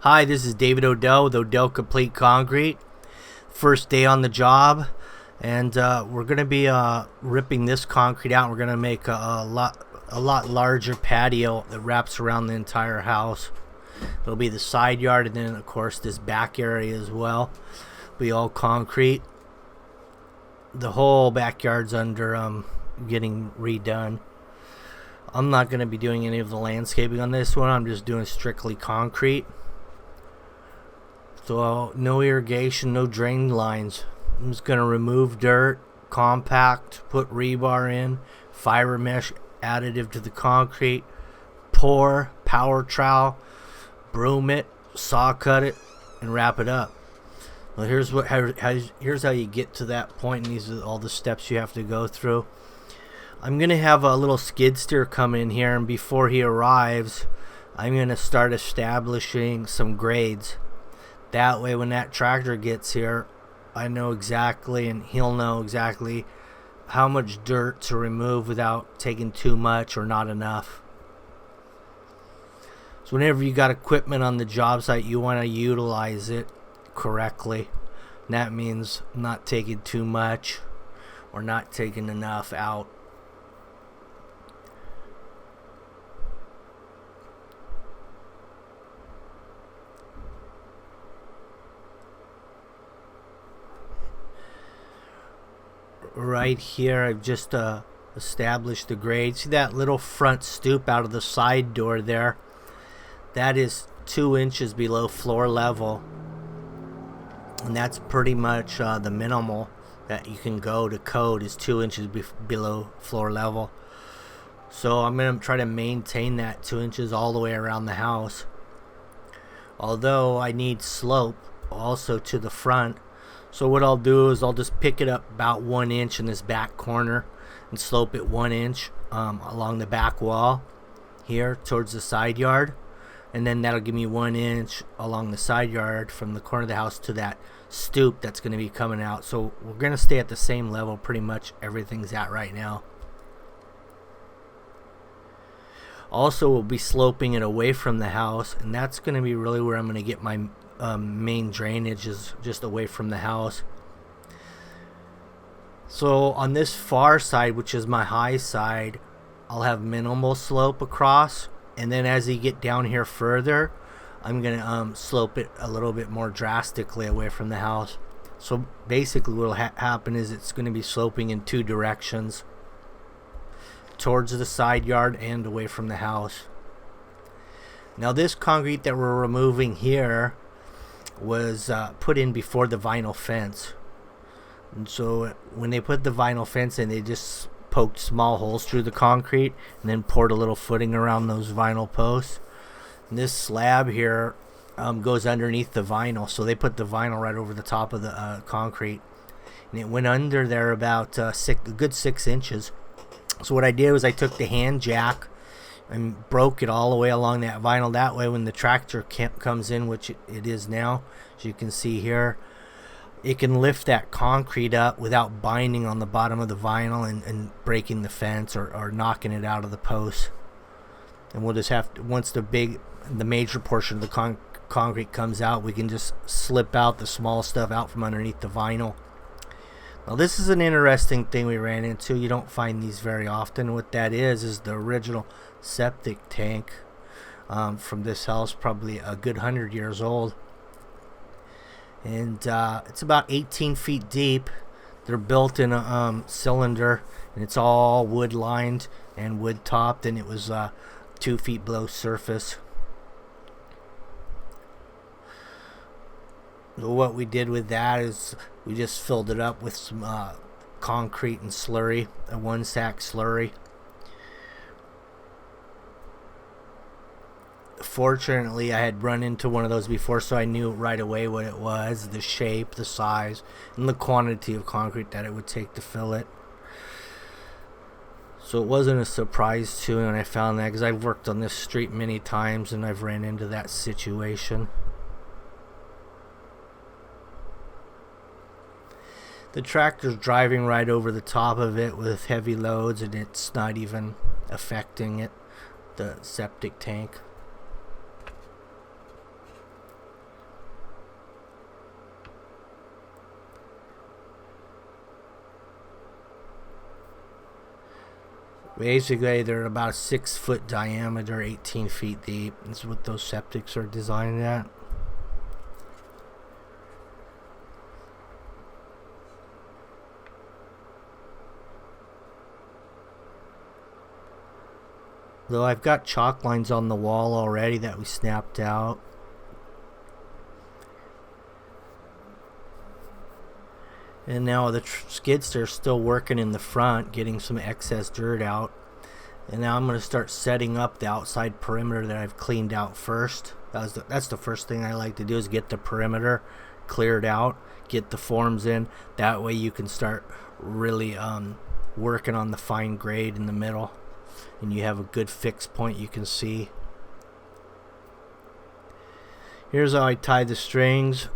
Hi, this is David Odell with OdellCompleteConcrete. First day on the job, and we're going to be ripping this concrete out. We're going to make a lot larger patio that wraps around the entire house. It'll be the side yard, and then of course this back area as well. It'll be all concrete. The whole backyard's under getting redone. I'm not going to be doing any of the landscaping on this one. I'm just doing strictly concrete. So no irrigation, no drain lines. I'm just going to remove dirt, compact, put rebar in, fiber mesh additive to the concrete, pour, power trowel, broom it, saw cut it, and wrap it up. Well, here's how you get to that point, and these are all the steps you have to go through. I'm going to have a little skid steer come in here, and before he arrives, I'm going to start establishing some grades. That way when that tractor gets here, I know exactly, and he'll know exactly how much dirt to remove without taking too much or not enough. So whenever you got equipment on the job site, you want to utilize it correctly. And that means not taking too much or not taking enough out. Right here, I've just established the grade. See that little front stoop out of the side door there? That is 2 inches below floor level, and that's pretty much the minimal that you can go to code is 2 inches below floor level. So I'm going to try to maintain that 2 inches all the way around the house. Although I need slope also to the front. So what I'll do is I'll just pick it up about 1 inch in this back corner and slope it 1 inch along the back wall here towards the side yard, and then that'll give me 1 inch along the side yard from the corner of the house to that stoop that's going to be coming out. So we're going to stay at the same level pretty much everything's at right now. Also, we'll be sloping it away from the house, and that's going to be really where I'm going to get my main drainage, is just away from the house. So on this far side, which is my high side, I'll have minimal slope across, and then as you get down here further, I'm gonna slope it a little bit more drastically away from the house. So basically what will happen is it's going to be sloping in two directions, towards the side yard and away from the house. Now this concrete that we're removing here was put in before the vinyl fence, and so when they put the vinyl fence in, they just poked small holes through the concrete and then poured a little footing around those vinyl posts. And this slab here goes underneath the vinyl, so they put the vinyl right over the top of the concrete, and it went under there about a good 6 inches. So what I did was I took the hand jack and broke it all the way along that vinyl. That way when the tractor comes in, which it is now, as you can see here, it can lift that concrete up without binding on the bottom of the vinyl and breaking the fence or knocking it out of the post. And we'll just have to, once the major portion of the concrete comes out, we can just slip out the small stuff out from underneath the vinyl. Now this is an interesting thing we ran into. You don't find these very often. What that is the original septic tank from this house, probably a good 100 years old, and it's about 18 feet deep. They're built in a cylinder, and it's all wood lined and wood topped, and it was 2 feet below surface. So what we did with that is we just filled it up with some concrete and slurry, a 1-sack slurry. Fortunately, I had run into one of those before, so I knew right away what it was, the shape, the size, and the quantity of concrete that it would take to fill it. So it wasn't a surprise to me when I found that, because I've worked on this street many times and I've ran into that situation. The tractor's driving right over the top of it with heavy loads, and it's not even affecting it, the septic tank. Basically, they're about a 6-foot diameter, 18 feet deep. That's what those septics are designed at. Though I've got chalk lines on the wall already that we snapped out. And now the skid steer's still working in the front, getting some excess dirt out. And now I'm going to start setting up the outside perimeter that I've cleaned out first. That's the first thing I like to do, is get the perimeter cleared out, get the forms in. That way you can start really working on the fine grade in the middle. And you have a good fixed point you can see. Here's how I tie the strings.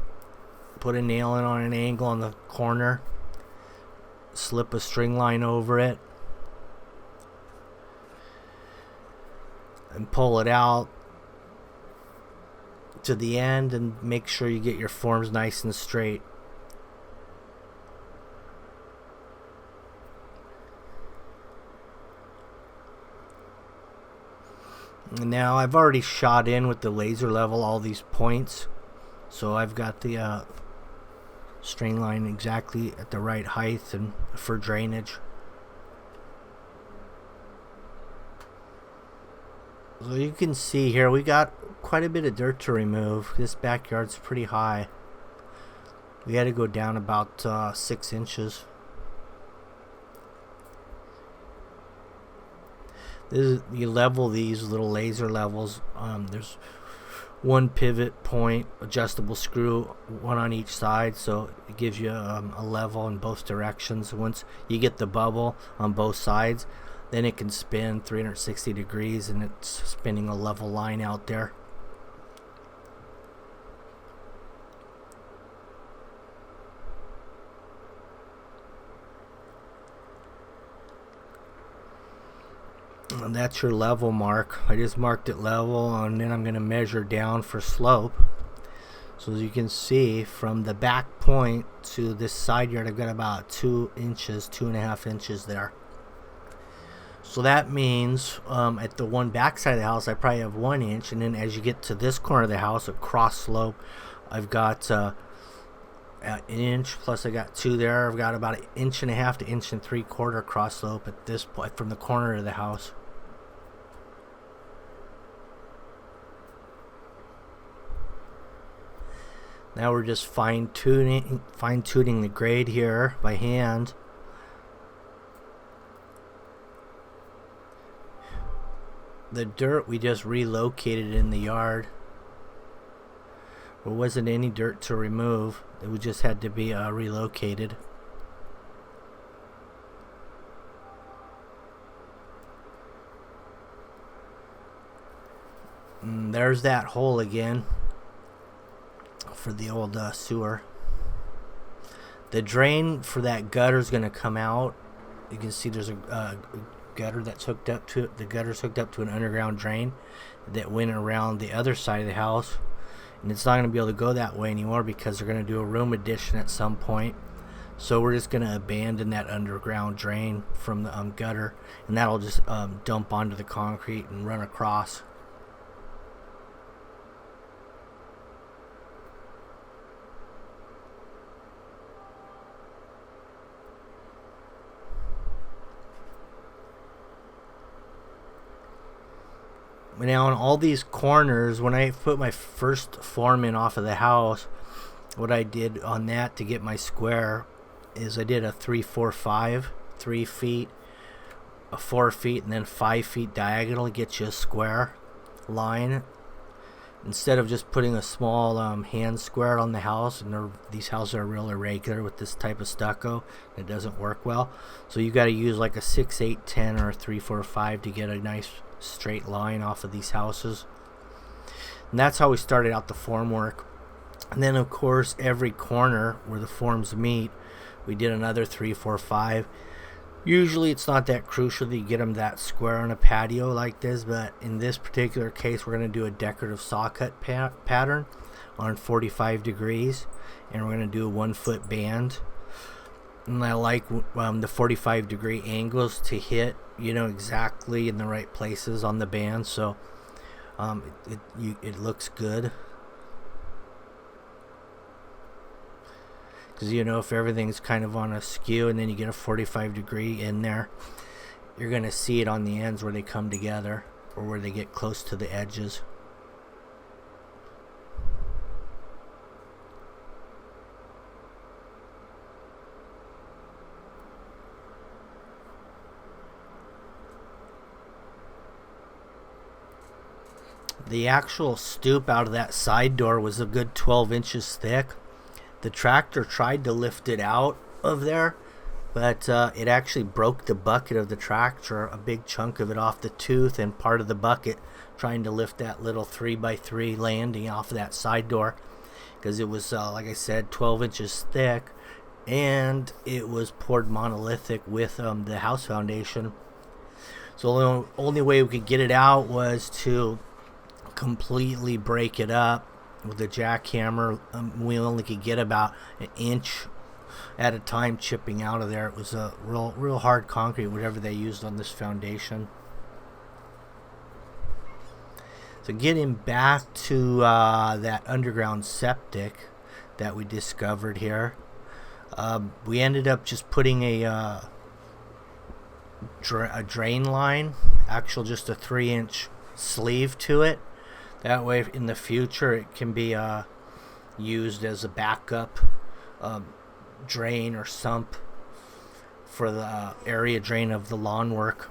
Put a nail in on an angle on the corner. Slip a string line over it. And pull it out to the end and make sure you get your forms nice and straight. And now I've already shot in with the laser level all these points, so I've got the string line exactly at the right height and for drainage. So you can see here we got quite a bit of dirt to remove. This backyard's pretty high. We had to go down about 6 inches. You level these little laser levels. There's one pivot point, adjustable screw, one on each side, so it gives you a level in both directions. Once you get the bubble on both sides, then it can spin 360 degrees and it's spinning a level line out there. And that's your level mark. I just marked it level, and then I'm going to measure down for slope. So as you can see, from the back point to this side yard, I've got about 2 inches, 2.5 inches there. So that means at the one back side of the house, I probably have 1 inch, and then as you get to this corner of the house, across slope, I've got an inch, plus I got 2 there. I've got about 1.5 inches to 1.75 inches cross slope at this point from the corner of the house. Now we're just fine-tuning the grade here by hand. The dirt we just relocated in the yard. There wasn't any dirt to remove. It just had to be relocated. And there's that hole again for the old sewer. The drain for that gutter is going to come out. You can see there's a gutter that's hooked up to it. The gutter's hooked up to an underground drain that went around the other side of the house, and it's not going to be able to go that way anymore because they're going to do a room addition at some point. So we're just going to abandon that underground drain from the gutter, and that'll just dump onto the concrete and run across. Now on all these corners, when I put my first form in off of the house, what I did on that to get my square is I did a 3, 4, 5, 3 feet, a 4 feet, and then 5 feet diagonal to get you a square line. Instead of just putting a small hand square on the house, and these houses are real irregular with this type of stucco, it doesn't work well. So you got to use like a 6, 8, 10, or a 3, 4, 5 to get a nice straight line off of these houses. And that's how we started out the formwork. And then of course every corner where the forms meet, we did another 3, 4, 5. Usually it's not that crucial that you get them that square on a patio like this, but in this particular case we're going to do a decorative saw cut pattern on 45 degrees, and we're going to do a 1 foot band. And I like the 45-degree angles to hit, exactly in the right places on the band, so it looks good. Because if everything's kind of on a skew and then you get a 45-degree in there, you're going to see it on the ends where they come together or where they get close to the edges. The actual stoop out of that side door was a good 12 inches thick. The tractor tried to lift it out of there, but it actually broke the bucket of the tractor, a big chunk of it off the tooth and part of the bucket, trying to lift that little 3x3 landing off of that side door, because it was, like I said, 12 inches thick, and it was poured monolithic with the house foundation. So the only way we could get it out was to completely break it up with a jackhammer. We only could get about an inch at a time chipping out of there. It was a real hard concrete, whatever they used on this foundation. So getting back to that underground septic that we discovered here, we ended up just putting a drain line, just a 3-inch sleeve to it. That way in the future it can be used as a backup drain or sump for the area drain of the lawn work.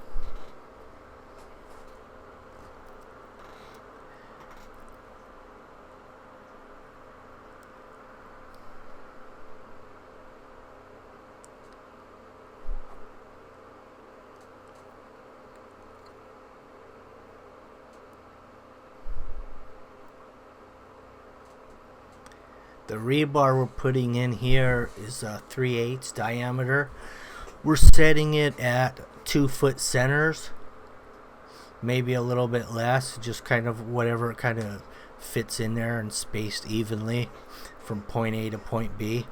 The rebar we're putting in here is a 3/8 diameter. We're setting it at 2-foot centers, maybe a little bit less, just kind of whatever kind of fits in there and spaced evenly from point A to point B.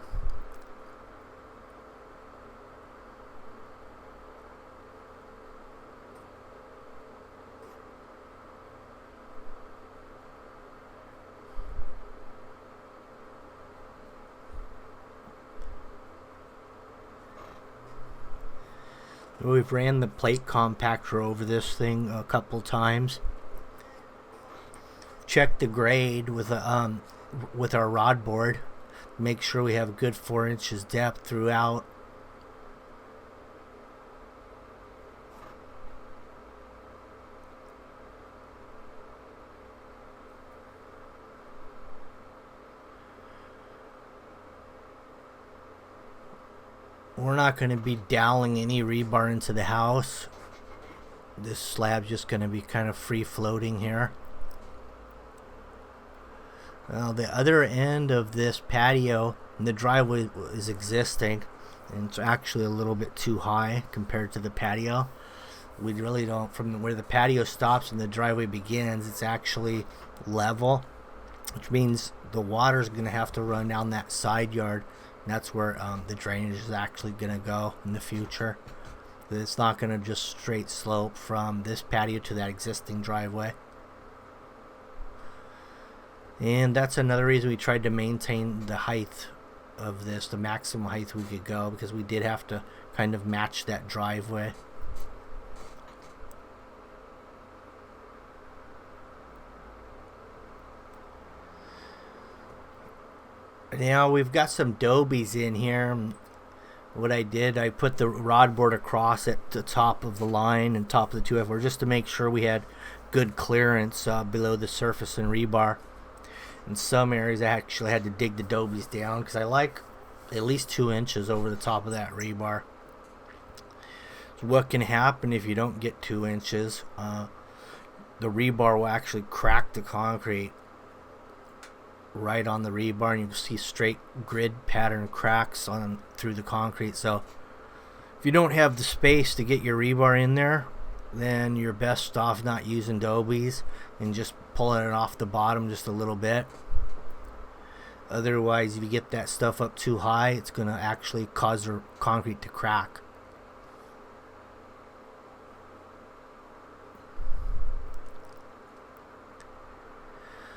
We've ran the plate compactor over this thing a couple times. Check the grade with our rod board. Make sure we have a good 4 inches depth throughout. We're not going to be doweling any rebar into the house. This slab's just going to be kind of free floating here. Now the other end of this patio, the driveway is existing, and it's actually a little bit too high compared to the patio. We really don't, from where the patio stops and the driveway begins, it's actually level, which means the water's going to have to run down that side yard. That's where the drainage is actually going to go in the future. It's not going to just straight slope from this patio to that existing driveway. And that's another reason we tried to maintain the height of this, the maximum height we could go, because we did have to kind of match that driveway. Now we've got some dobies in here. What I did, I put the rod board across at the top of the line and top of the 2F4 just to make sure we had good clearance below the surface and rebar. In some areas I actually had to dig the dobies down because I like at least 2 inches over the top of that rebar. So what can happen if you don't get 2 inches? The rebar will actually crack the concrete right on the rebar, and you can see straight grid pattern cracks on through the concrete. So if you don't have the space to get your rebar in there, then you're best off not using dobies and just pulling it off the bottom just a little bit. Otherwise, if you get that stuff up too high, it's going to actually cause the concrete to crack.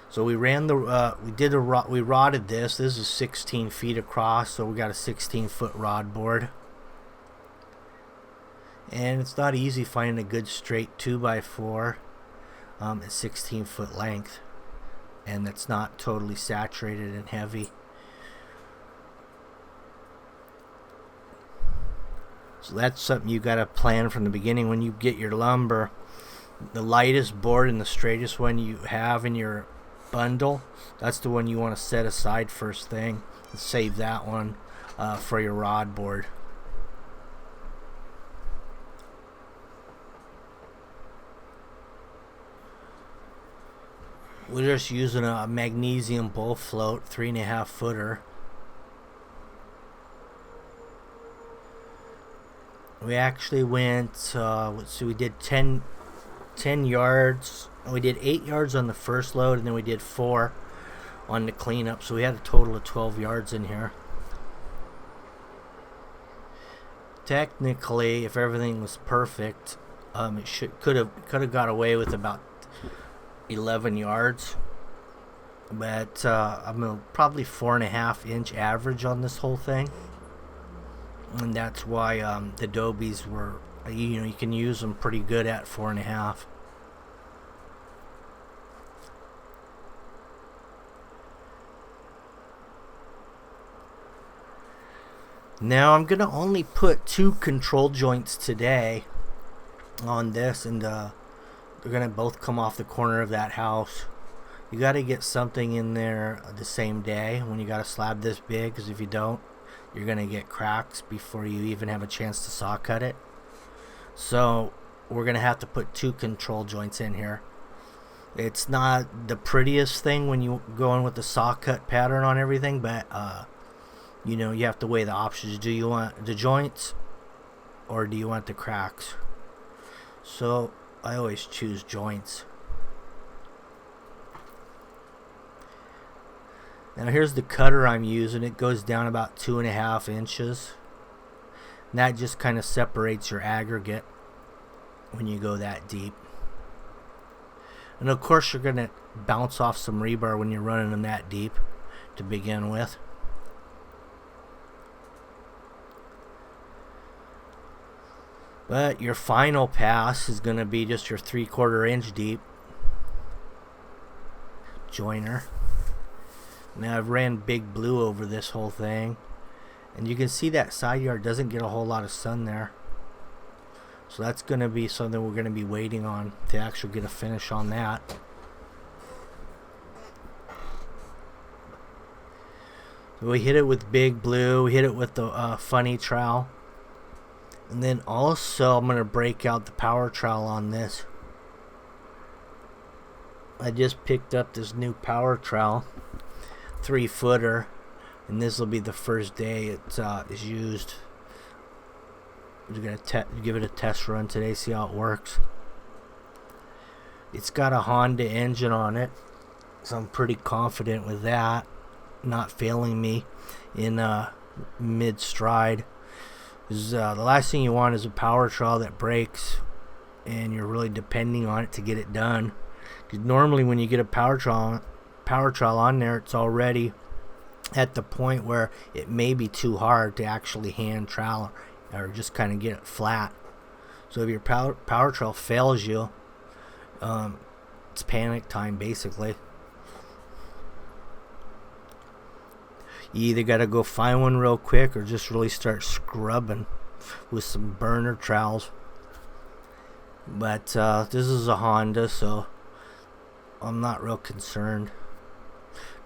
So we ran the we rodded this. This is 16 feet across, so we got a 16-foot rod board. And it's not easy finding a good straight 2x4 at 16-foot length, and that's not totally saturated and heavy. So that's something you got to plan from the beginning when you get your lumber. The lightest board and the straightest one you have in your bundle, that's the one you want to set aside first thing and save that one for your rod board. We're just using a magnesium bull float 3.5 footer. We actually went let's see, we did 10 yards. We did 8 yards on the first load, and then we did 4 on the cleanup, so we had a total of 12 yards in here. Technically, if everything was perfect, it could have got away with about 11 yards, but I'm probably 4.5 inch average on this whole thing, and that's why the Adobe's were, you can use them pretty good at 4.5. Now I'm gonna only put 2 control joints today on this, and they're gonna both come off the corner of that house. You got to get something in there the same day when you got a slab this big, because if you don't, you're gonna get cracks before you even have a chance to saw cut it. So we're gonna have to put 2 control joints in here. It's not the prettiest thing when you go in with the saw cut pattern on everything, but you have to weigh the options. Do you want the joints or do you want the cracks? So I always choose joints. Now here's the cutter I'm using. It goes down about 2.5 inches. And that just kind of separates your aggregate when you go that deep. And of course you're going to bounce off some rebar when you're running them that deep to begin with. But your final pass is going to be just your 3/4 inch deep joiner. Now I've ran Big Blue over this whole thing, and you can see that side yard doesn't get a whole lot of sun there. So that's going to be something we're going to be waiting on to actually get a finish on that. So we hit it with Big Blue, we hit it with the funny trowel. And then also I'm going to break out the power trowel on this. I just picked up this new power trowel, 3-footer, and this will be the first day it is used. We're going to give it a test run today, see how it works. It's got a Honda engine on it, so I'm pretty confident with that not failing me in mid-stride. The last thing you want is a power trowel that breaks and you're really depending on it to get it done. Because normally when you get a power trowel on there, it's already at the point where it may be too hard to actually hand trowel or just kind of get it flat. So if your power trowel fails you, it's panic time basically. You either got to go find one real quick or just really start scrubbing with some burner trowels. But this is a Honda, so I'm not real concerned.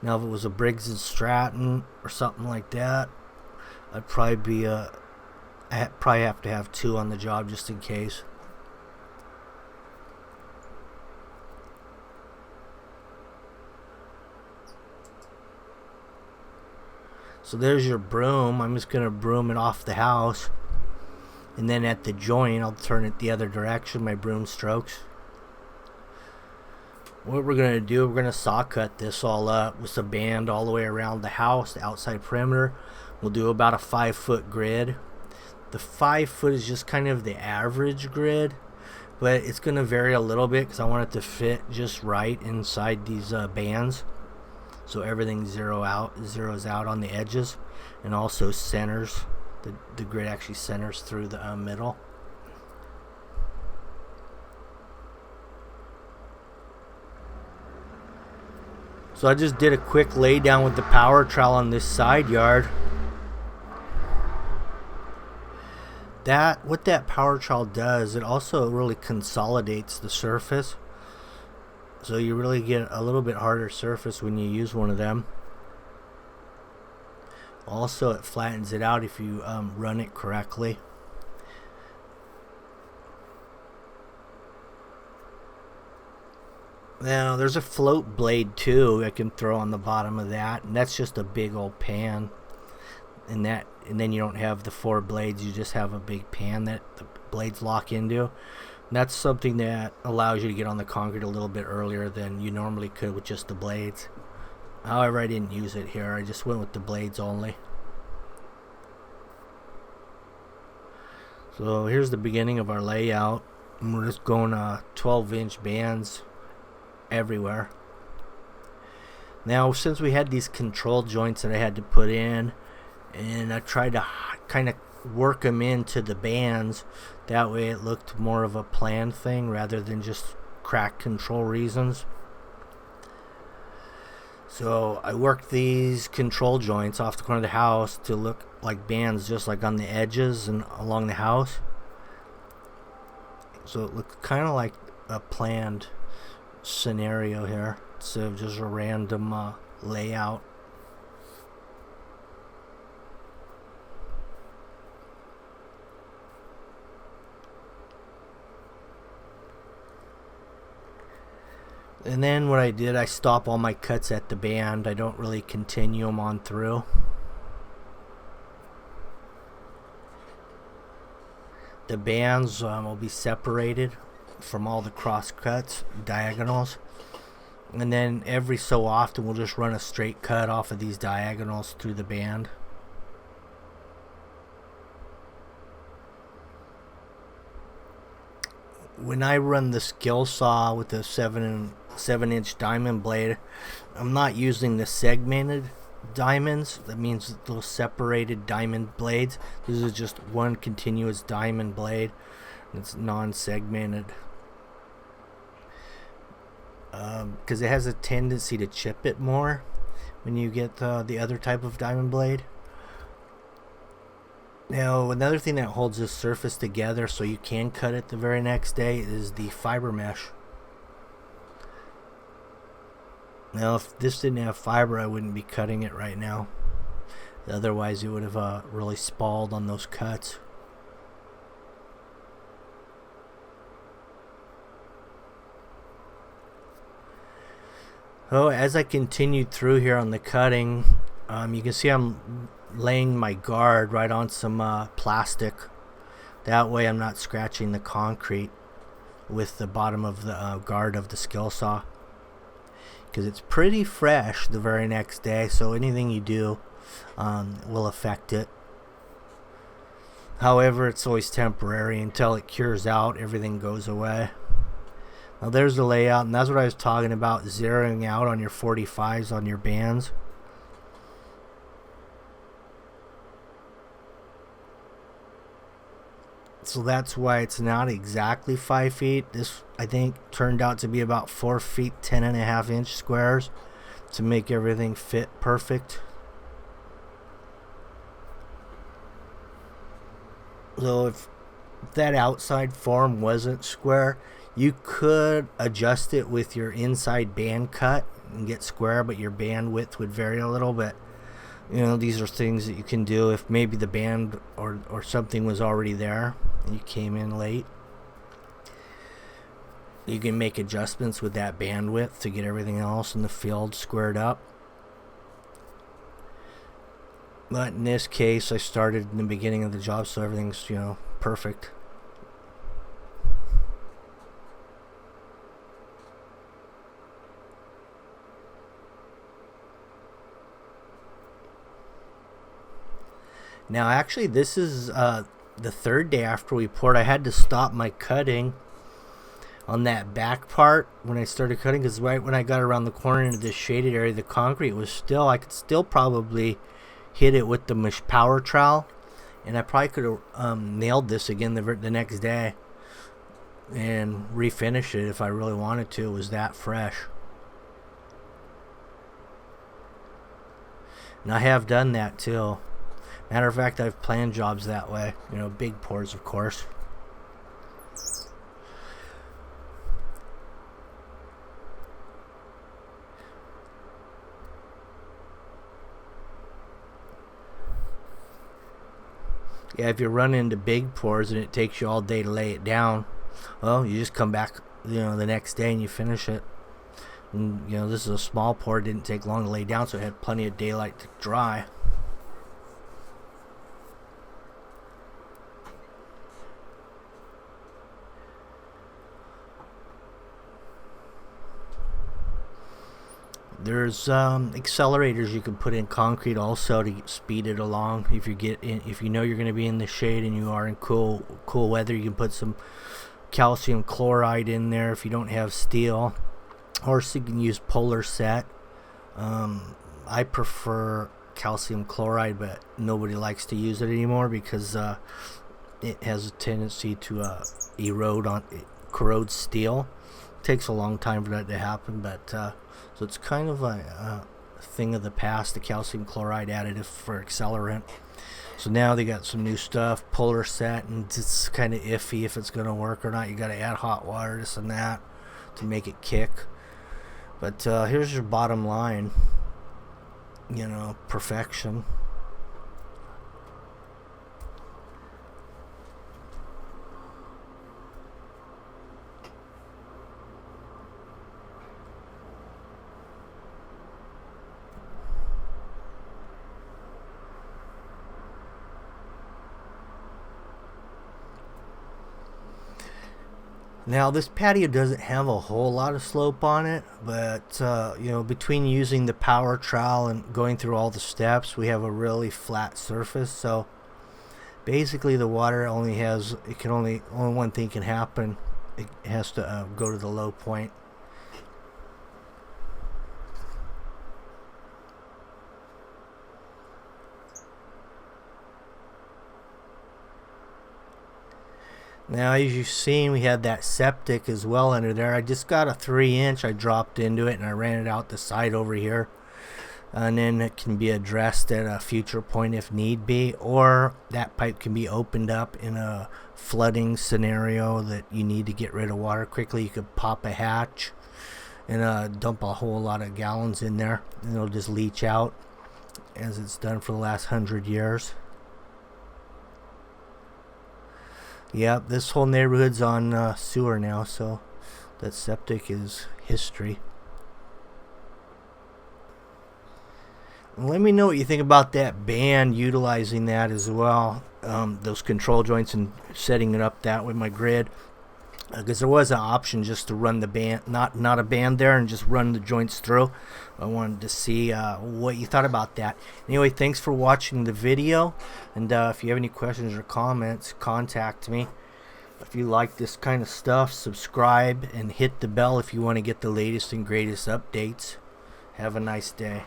Now if it was a Briggs & Stratton or something like that, I'd probably have to have 2 on the job just in case. So there's your broom. I'm just going to broom it off the house. And then at the joint, I'll turn it the other direction, my broom strokes. what we're going to do, we're going to saw cut this all up with some band all the way around the house, the outside perimeter. We'll do about a 5-foot grid. The 5 foot is just kind of the average grid, but it's going to vary a little bit because I want it to fit just right inside these bands, so everything zeroes out on the edges, and also centers. The grid actually centers through the middle. So I just did a quick lay down with the power trowel on this side yard. What that power trowel does, it also really consolidates the surface, so you really get a little bit harder surface when you use one of them. Also, it flattens it out if you run it correctly. Now there's a float blade too I can throw on the bottom of that, and that's just a big old pan, and then you don't have the 4 blades, you just have a big pan that the blades lock into. And that's something that allows you to get on the concrete a little bit earlier than you normally could with just the blades. However, I didn't use it here, I just went with the blades only. So here's the beginning of our layout, and we're just going 12-inch bands everywhere. Now, since we had these control joints that I had to put in, and I tried to kind of work them into the bands, that way it looked more of a planned thing rather than just crack control reasons. So I worked these control joints off the corner of the house to look like bands, just like on the edges and along the house, so it looked kind of like a planned scenario here instead of just a random layout. And then what I did, I stop all my cuts at the band. I don't really continue them on through. The bands will be separated from all the cross cuts, diagonals, and then every so often we'll just run a straight cut off of these diagonals through the band. When I run the skill saw with the 7-inch diamond blade, I'm not using the segmented diamonds. That means those separated diamond blades. This is just one continuous diamond blade. It's non-segmented because it has a tendency to chip it more when you get the other type of diamond blade. Now, another thing that holds this surface together so you can cut it the very next day is the fiber mesh. Now, if this didn't have fiber, I wouldn't be cutting it right now. Otherwise, it would have really spalled on those cuts. Oh, as I continued through here on the cutting, you can see I'm laying my guard right on some plastic. That way I'm not scratching the concrete with the bottom of the guard of the skill saw, because it's pretty fresh the very next day, so anything you do will affect it. However, it's always temporary. Until it cures out, everything goes away. Now there's the layout, and that's what I was talking about, zeroing out on your 45s on your bands. So that's why it's not exactly 5 feet. This, I think, turned out to be about 4 feet 10.5-inch squares to make everything fit perfect. So if that outside form wasn't square, you could adjust it with your inside band cut and get square, but your band width would vary a little bit. You know, these are things that you can do if maybe the band or something was already there and you came in late. You can make adjustments with that bandwidth to get everything else in the field squared up. But in this case, I started in the beginning of the job, so everything's, you know, perfect. Now actually this is the third day after we poured. I had to stop my cutting on that back part when I started cutting, because right when I got around the corner into this shaded area, the concrete was still, I could still probably hit it with the power trowel, and I probably could have nailed this again the next day and refinish it if I really wanted to. It was that fresh. And I have done that too. Matter of fact, I've planned jobs that way. You know, big pours, of course. Yeah, if you run into big pours and it takes you all day to lay it down, well, you just come back, you know, the next day and you finish it. And, you know, this is a small pour. It didn't take long to lay down, so it had plenty of daylight to dry. There's accelerators you can put in concrete also to speed it along. If you know you're going to be in the shade and you are in cool weather, you can put some calcium chloride in there if you don't have steel, or so you can use polar set. I prefer calcium chloride, but nobody likes to use it anymore because it has a tendency to corrode steel. It takes a long time for that to happen, but so it's kind of a thing of the past, the calcium chloride additive for accelerant. So now they got some new stuff, polar set, and it's kind of iffy if it's going to work or not. You got to add hot water, this and that, to make it kick. But here's your bottom line, you know, perfection. Now this patio doesn't have a whole lot of slope on it, but you know, between using the power trowel and going through all the steps, we have a really flat surface. So basically the water only one thing can happen. It has to go to the low point. Now, as you've seen, we had that septic as well under there. I just got a 3-inch. I dropped into it and I ran it out the side over here. And then it can be addressed at a future point if need be. Or that pipe can be opened up in a flooding scenario that you need to get rid of water quickly. You could pop a hatch and dump a whole lot of gallons in there. And it'll just leach out as it's done for the last 100 years. Yep, this whole neighborhood's on sewer now, so that septic is history. Let me know what you think about that band, utilizing that as well, those control joints, and setting it up that way, my grid. Because there was an option just to run the band, not a band there, and just run the joints through. I wanted to see what you thought about that. Anyway, thanks for watching the video, and if you have any questions or comments, contact me. If you like this kind of stuff, subscribe and hit the bell if you want to get the latest and greatest updates. Have a nice day.